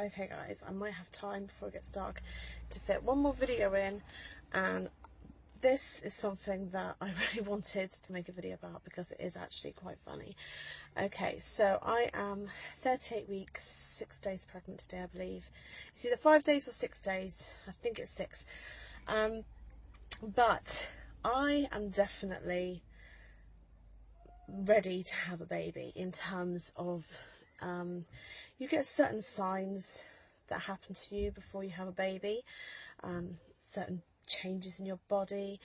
okay guys, I might have time before it gets dark to fit one more video in, and this is something that I really wanted to make a video about because it is actually quite funny. Okay, so I am 38 weeks, 6 days pregnant today, I believe. It's either 5 days or 6 days. I think it's 6. But I am definitely ready to have a baby in terms of you get certain signs that happen to you before you have a baby, certain changes in your body,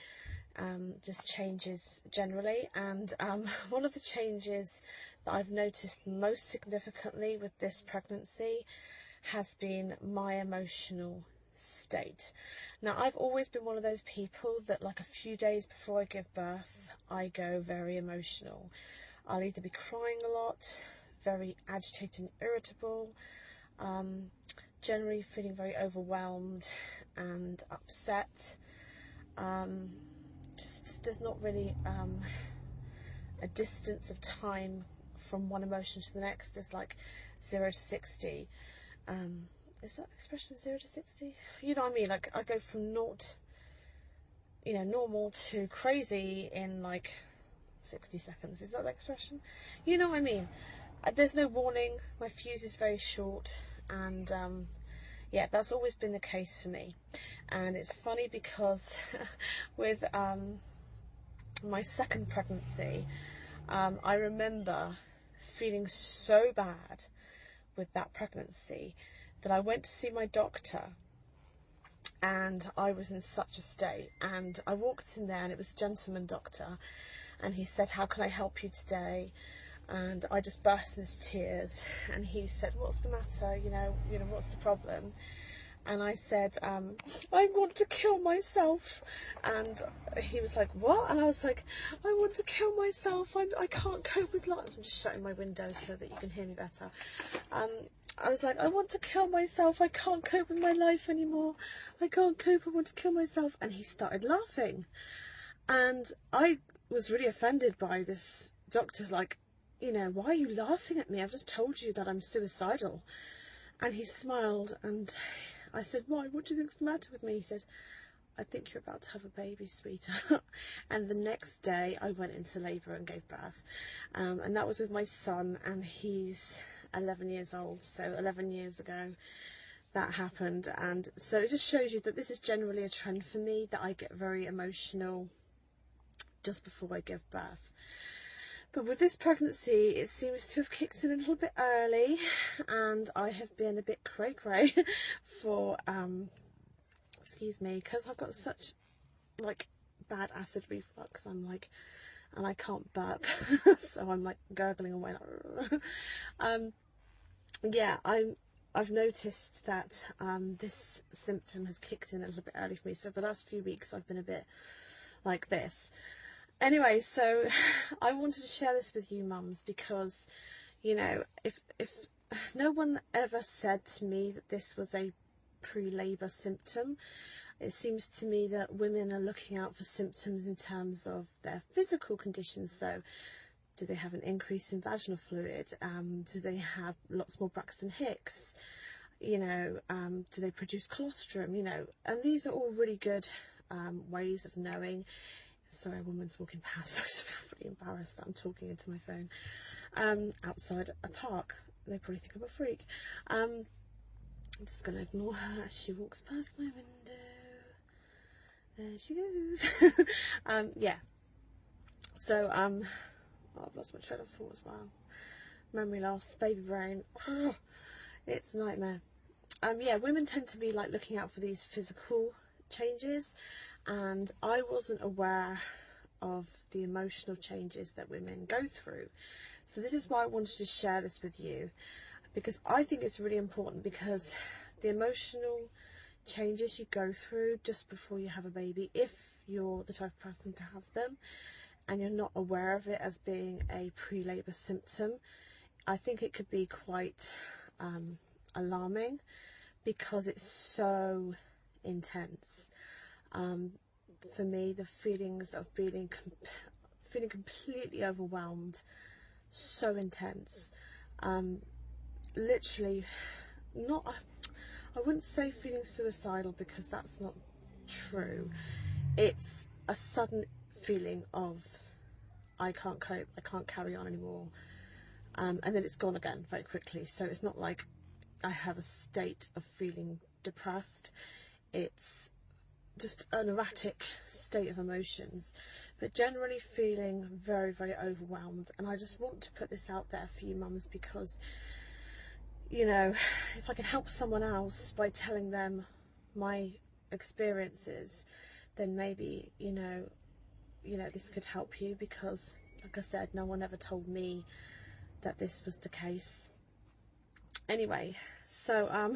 just changes generally, and one of the changes that I've noticed most significantly with this pregnancy has been my emotional state. Now, I've always been one of those people that, like, a few days before I give birth, I go very emotional. I'll either be crying a lot, very agitated and irritable, generally feeling very overwhelmed and upset. Just there's not really a distance of time from one emotion to the next. There's like 0 to 60. Is that expression 0 to 60? You know what I mean? Like, I go from naught, normal to crazy in like 60 seconds. Is that the expression? You know what I mean? There's no warning. My fuse is very short, and yeah, that's always been the case for me. And it's funny because with my second pregnancy, I remember feeling so bad with that pregnancy that I went to see my doctor, and I was in such a state, and I walked in there and it was a gentleman doctor, and he said, "How can I help you today?" And I just burst into tears, and he said, "What's the matter? What's the problem?" And I said, "I want to kill myself." And he was like, "What?" And I was like, "I want to kill myself. I can't cope with life." I'm just shutting my window so that you can hear me better. I was like, "I want to kill myself. I can't cope with my life anymore. I can't cope. I want to kill myself." And he started laughing. And I was really offended by this doctor, like, "Why are you laughing at me? I've just told you that I'm suicidal." And he smiled, and I said, "Why? What do you think's the matter with me?" He said, "I think you're about to have a baby, sweetheart." And the next day I went into labour and gave birth. And that was with my son, and he's 11 years old. So 11 years ago that happened. And so it just shows you that this is generally a trend for me, that I get very emotional just before I give birth. But with this pregnancy, it seems to have kicked in a little bit early, and I have been a bit cray-cray for, excuse me, because I've got such, like, bad acid reflux. And I can't burp, so I'm, like, gurgling away. Yeah, I've noticed that this symptom has kicked in a little bit early for me. So the last few weeks I've been a bit like this. Anyway, so I wanted to share this with you mums because, if no one ever said to me that this was a pre-labour symptom, it seems to me that women are looking out for symptoms in terms of their physical conditions. So, do they have an increase in vaginal fluid? Do they have lots more Braxton Hicks? Do they produce colostrum? And these are all really good ways of knowing. Sorry, a woman's walking past. I just feel really embarrassed that I'm talking into my phone outside a park. They probably think I'm a freak. I'm just going to ignore her as she walks past my window. There she goes. Yeah. So, I've lost my train of thought as well. Memory loss, baby brain. It's a nightmare. Yeah, women tend to be like looking out for these physical changes, and I wasn't aware of the emotional changes that women go through. So this is why I wanted to share this with you, because I think it's really important, because the emotional changes you go through just before you have a baby, if you're the type of person to have them and you're not aware of it as being a pre-labour symptom, I think it could be quite alarming, because it's so intense. For me, the feelings of feeling completely overwhelmed, so intense. Literally, not, I wouldn't say feeling suicidal because that's not true. It's a sudden feeling of I can't cope, I can't carry on anymore, and then it's gone again very quickly. So it's not like I have a state of feeling depressed. It's just an erratic state of emotions, but generally feeling very, very overwhelmed. And I just want to put this out there for you mums, because, you know, if I can help someone else by telling them my experiences, then maybe, you know, this could help you, because, like I said, no one ever told me that this was the case. Anyway, so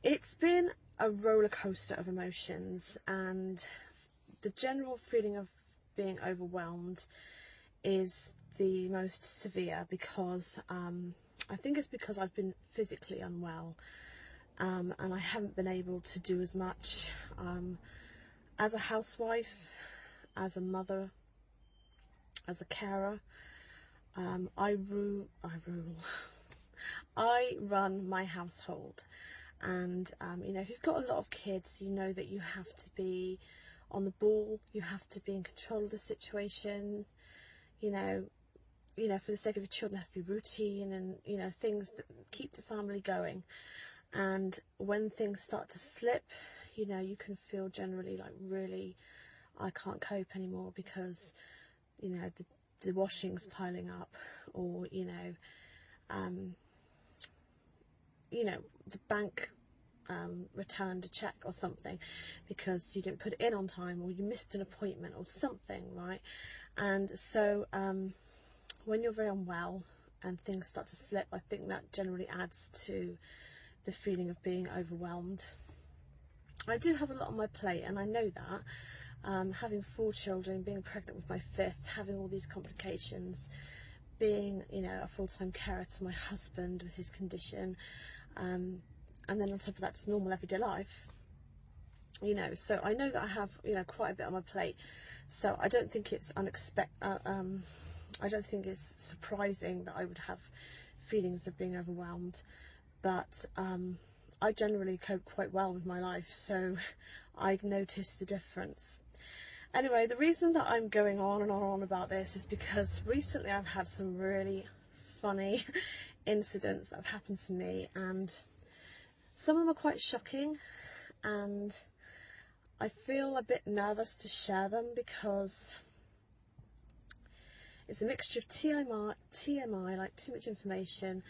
it's been a roller coaster of emotions, and the general feeling of being overwhelmed is the most severe, because I think it's because I've been physically unwell, and I haven't been able to do as much as a housewife, as a mother, as a carer. I run my household, and you know, if you've got a lot of kids, you know that you have to be on the ball, you have to be in control of the situation, you know, for the sake of your children, there has to be routine and, you know, things that keep the family going. And when things start to slip, you know, you can feel generally like, really, I can't cope anymore, because, you know, the washing's piling up, or, you know, the bank returned a check or something because you didn't put it in on time, or you missed an appointment or something, right? And so when you're very unwell and things start to slip, I think that generally adds to the feeling of being overwhelmed. I do have a lot on my plate, and I know that. Having 4 children, being pregnant with my 5th, having all these complications, being, you know, a full-time carer to my husband with his condition, and then on top of that, just normal everyday life, you know. So I know that I have, you know, quite a bit on my plate. So I don't think it's I don't think it's surprising that I would have feelings of being overwhelmed, but I generally cope quite well with my life, so I've noticed the difference. Anyway, the reason that I'm going on and on about this is because recently I've had some really funny incidents that have happened to me, and some of them are quite shocking, and I feel a bit nervous to share them because it's a mixture of TMI, like too much information,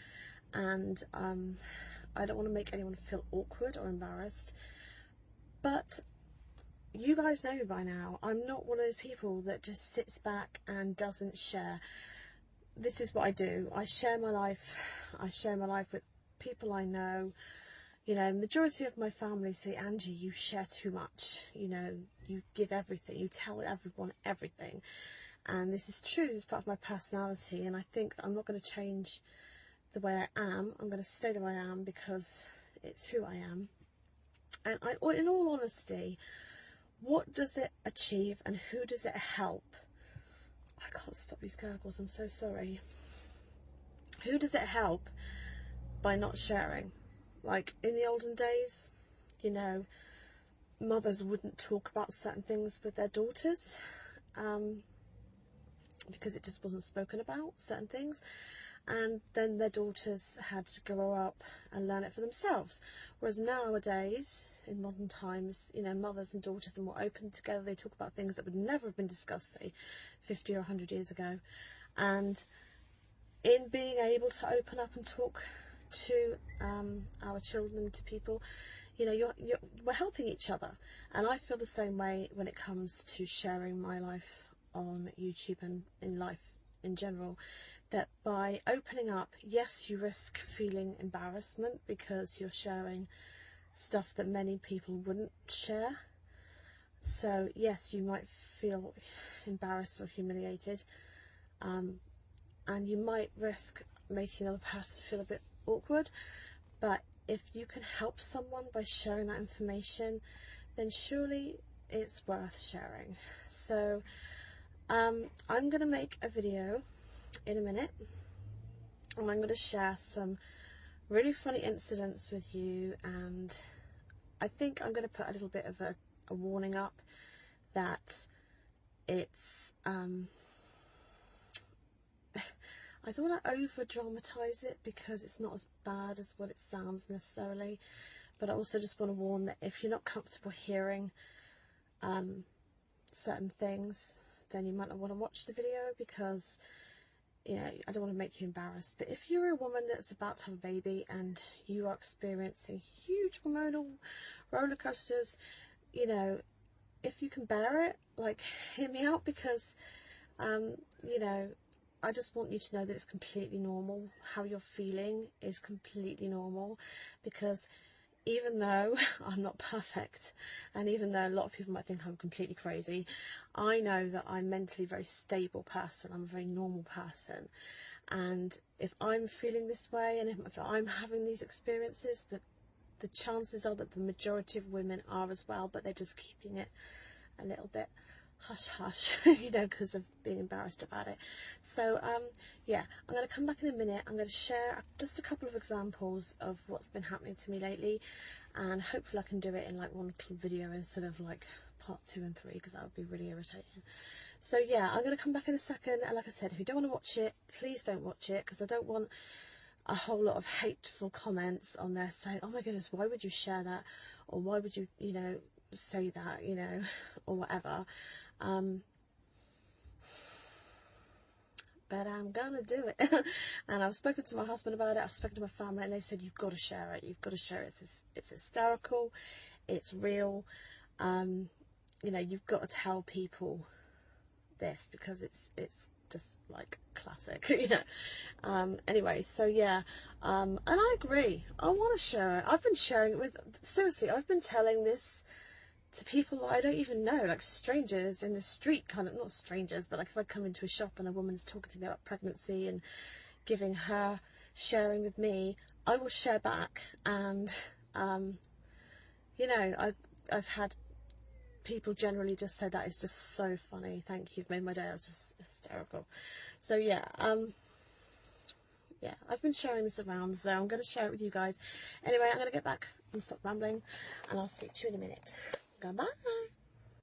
and I don't want to make anyone feel awkward or embarrassed. But you guys know by now, I'm not one of those people that just sits back and doesn't share. This is what I do. I share my life. I share my life with people I know. You know, majority of my family say, Angie, you share too much. You know, you give everything. You tell everyone everything. And this is true. This is part of my personality. And I think that I'm not going to change the way I am. I'm going to stay the way I am because it's who I am. And in all honesty, what does it achieve and who does it help? I can't stop these gurgles, I'm so sorry. Who does it help by not sharing? Like in the olden days, you know, mothers wouldn't talk about certain things with their daughters because it just wasn't spoken about, certain things. And then their daughters had to grow up and learn it for themselves. Whereas nowadays, in modern times, you know, mothers and daughters are more open together. They talk about things that would never have been discussed, say, 50 or 100 years ago. And in being able to open up and talk to our children and to people, you know, we're helping each other. And I feel the same way when it comes to sharing my life on YouTube and in life in general. That by opening up, yes, you risk feeling embarrassment because you're sharing stuff that many people wouldn't share. So yes, you might feel embarrassed or humiliated, and you might risk making another person feel a bit awkward. But if you can help someone by sharing that information, then surely it's worth sharing. So I'm going to make a video in a minute, and I'm going to share some really funny incidents with you, and I think I'm going to put a little bit of a warning up that it's I don't want to over dramatize it because it's not as bad as what it sounds necessarily, but I also just want to warn that if you're not comfortable hearing certain things, then you might not want to watch the video, because you know, I don't want to make you embarrassed. But if you're a woman that's about to have a baby and you are experiencing huge hormonal roller coasters, you know, if you can bear it, like, hear me out, because you know, I just want you to know that it's completely normal. How you're feeling is completely normal, because even though I'm not perfect, and even though a lot of people might think I'm completely crazy, I know that I'm mentally a very stable person. I'm a very normal person. And if I'm feeling this way, and if I'm having these experiences, the chances are that the majority of women are as well, but they're just keeping it a little bit hush hush, you know, because of being embarrassed about it. So yeah, I'm going to come back in a minute. I'm going to share just a couple of examples of what's been happening to me lately, and hopefully I can do it in like one video instead of like part 2 and 3, because that would be really irritating. So yeah, I'm going to come back in a second, and like I said, if you don't want to watch it, please don't watch it, because I don't want a whole lot of hateful comments on there saying, oh my goodness, why would you share that, or why would you, you know, say that, you know, or whatever. But I'm gonna do it. And I've spoken to my husband about it, I've spoken to my family, and they've said, you've got to share it, you've got to share it. It's hysterical, it's real, you know, you've got to tell people this, because it's just like classic, you know. Anyway, so yeah, and I agree, I want to share it. I've been sharing it with, seriously, I've been telling this to people that I don't even know, like strangers in the street, kind of, not strangers, but like if I come into a shop and a woman's talking to me about pregnancy and giving her, sharing with me, I will share back. And you know, I've had people generally just say, that is just so funny, thank you, you've made my day, I was just hysterical. So yeah, yeah, I've been sharing this around, so I'm going to share it with you guys. Anyway, I'm going to get back and stop rambling, and I'll speak to you in a minute. Goodbye.